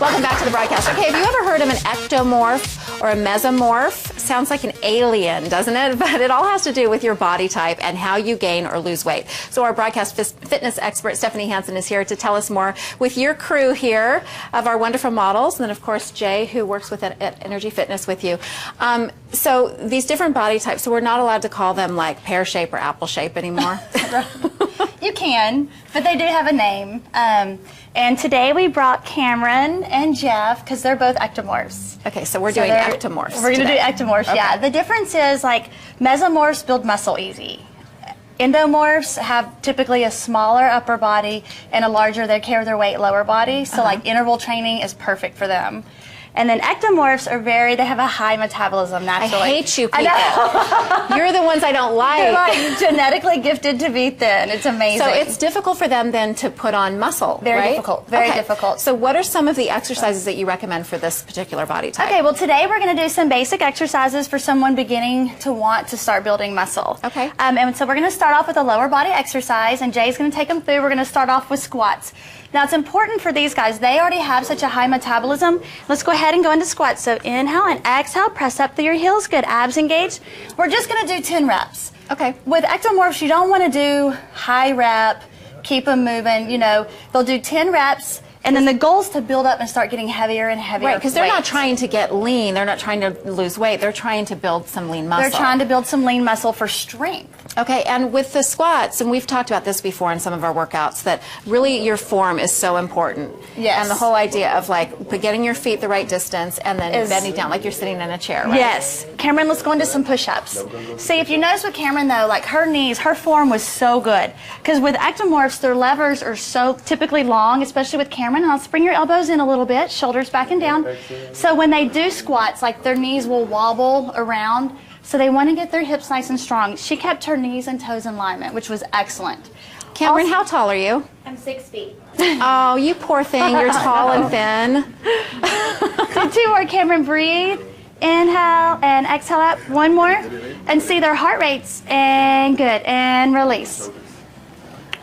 Welcome back to the broadcast. Okay, have you ever heard of an ectomorph or a mesomorph? Sounds like an alien, doesn't it? But it all has to do with your body type and how you gain or lose weight. So our broadcast fitness expert, Stephanie Hansen, is here to tell us more with your crew here of our wonderful models. And then, of course, Jay, who works with Energy Fitness with you. So these different body types, so we're not allowed to call them like pear shape or apple shape anymore. You can, but they do have a name. And today we brought Cameron and Jeff because they're both ectomorphs. Okay, so we're doing ectomorphs. We're going to do ectomorphs, okay. Yeah. The difference is like mesomorphs build muscle easy. Endomorphs have typically a smaller upper body and a larger, they carry their weight lower body. So like interval training is perfect for them. And then ectomorphs are they have a high metabolism naturally. I hate you people. You're the ones I don't like. They're like genetically gifted to be thin. It's amazing. So it's difficult for them then to put on muscle, Very right? difficult. Very difficult. So what are some of the exercises that you recommend for this particular body type? Okay, well today we're going to do some basic exercises for someone beginning to want to start building muscle. Okay. And so we're going to start off with a lower body exercise, and Jay's going to take them through. We're going to start off with squats. Now it's important for these guys. They already have such a high metabolism. Let's go ahead and go into squats. So inhale and exhale, press up through your heels. Good, abs engaged. We're just going to do 10 reps. Okay. With ectomorphs, you don't want to do high rep, keep them moving. You know, they'll do 10 reps. And then the goal is to build up and start getting heavier and heavier. Right, because they're not trying to get lean. They're not trying to lose weight. They're trying to build some lean muscle. They're trying to build some lean muscle for strength. Okay, and with the squats, and we've talked about this before in some of our workouts, that really your form is so important. Yes. And the whole idea of like getting your feet the right distance and then bending down like you're sitting in a chair, right? Yes. Cameron, let's go into some push-ups. See, if you notice with Cameron though, like her knees, her form was so good. Because with ectomorphs, their levers are so typically long, especially with Cameron. And I'll bring your elbows in a little bit, shoulders back and down. So when they do squats, like their knees will wobble around. So they want to get their hips nice and strong. She kept her knees and toes in alignment, which was excellent. Cameron, how tall are you? I'm 6 feet. Oh, you poor thing. You're tall and thin. Do 2 more, Cameron. Breathe. Inhale and exhale up. 1 more. And see their heart rates. And good. And release.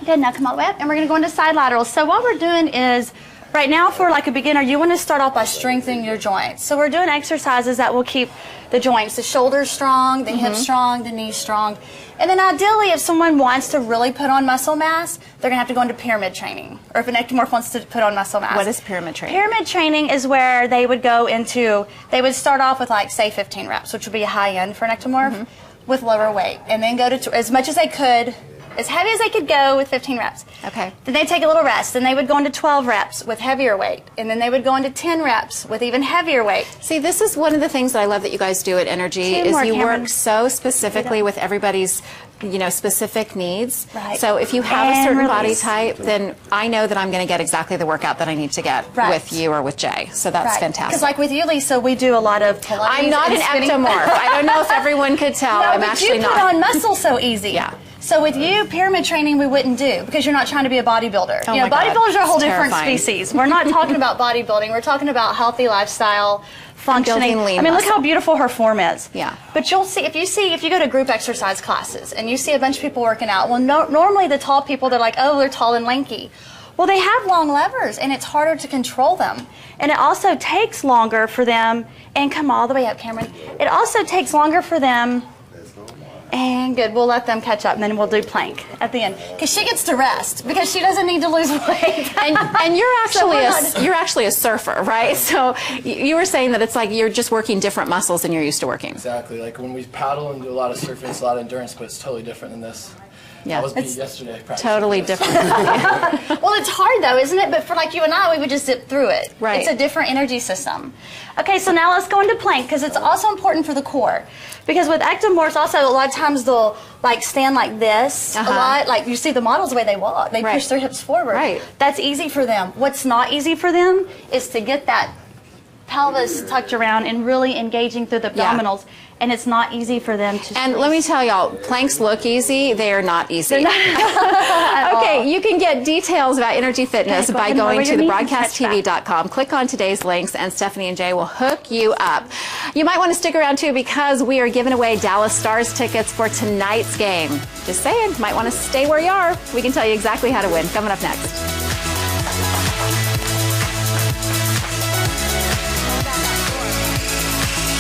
Good. Now come all the way up. And we're going to go into side laterals. So what we're doing is, right now for like a beginner, you want to start off by strengthening your joints. So we're doing exercises that will keep the joints, the shoulders strong, the hips strong, the knees strong. And then ideally, if someone wants to really put on muscle mass, they're going to have to go into pyramid training. Or if an ectomorph wants to put on muscle mass. What is pyramid training? Pyramid training is where they would go into, they would start off with like, say, 15 reps, which would be a high end for an ectomorph, with lower weight. And then go to as much as they could, as heavy as they could go with 15 reps. Okay. Then they'd take a little rest. Then they would go into 12 reps with heavier weight. And then they would go into 10 reps with even heavier weight. See, this is one of the things that I love that you guys do at Energy is you work so specifically with everybody's specific needs. Right. So if you have a certain body type, then I know that I'm going to get exactly the workout that I need to get with you or with Jay. So that's fantastic. Because like with you, Lisa, we do a lot of Pilates. I'm not an ectomorph. I don't know if everyone could tell. No, I'm but actually you not. put on muscle so easy. Yeah. So with you, pyramid training we wouldn't do because you're not trying to be a bodybuilder. Oh you know, my God. bodybuilders are a whole It's different terrifying. species. We're not talking about bodybuilding. We're talking about healthy lifestyle, functioning. Building lean I mean, look muscle. how beautiful her form is. Yeah. But you'll see if you go to group exercise classes and you see a bunch of people working out. Well, normally the tall people, they're like, oh, they're tall and lanky. Well, they have long levers, and it's harder to control them. And it also takes longer for them, and come all the way up, Cameron. It also takes longer for them. And good, we'll let them catch up, and then we'll do plank at the end. Because she gets to rest, because she doesn't need to lose weight. And you're actually a surfer, right? So you were saying that it's like you're just working different muscles than you're used to working. Exactly. Like when we paddle and do a lot of surfing, it's a lot of endurance, but it's totally different than this. Yeah, I was beat yesterday. Totally different. Well, it's hard though, isn't it? But for like you and I, we would just zip through it. Right. It's a different energy system. Okay, so now let's go into plank because it's also important for the core. Because with ectomorphs, also a lot of times they'll like stand like this a lot. Like you see the models the way they walk, they push their hips forward. Right. That's easy for them. What's not easy for them is to get that pelvis tucked around and really engaging through the abdominals. And it's not easy for them to. And let me tell y'all, planks look easy. They are not easy. Okay, you can get details about Energy Fitness by going to thebroadcasttv.com. Click on today's links, and Stephanie and Jay will hook you up. You might want to stick around too because we are giving away Dallas Stars tickets for tonight's game. Just saying, might want to stay where you are. We can tell you exactly how to win. Coming up next.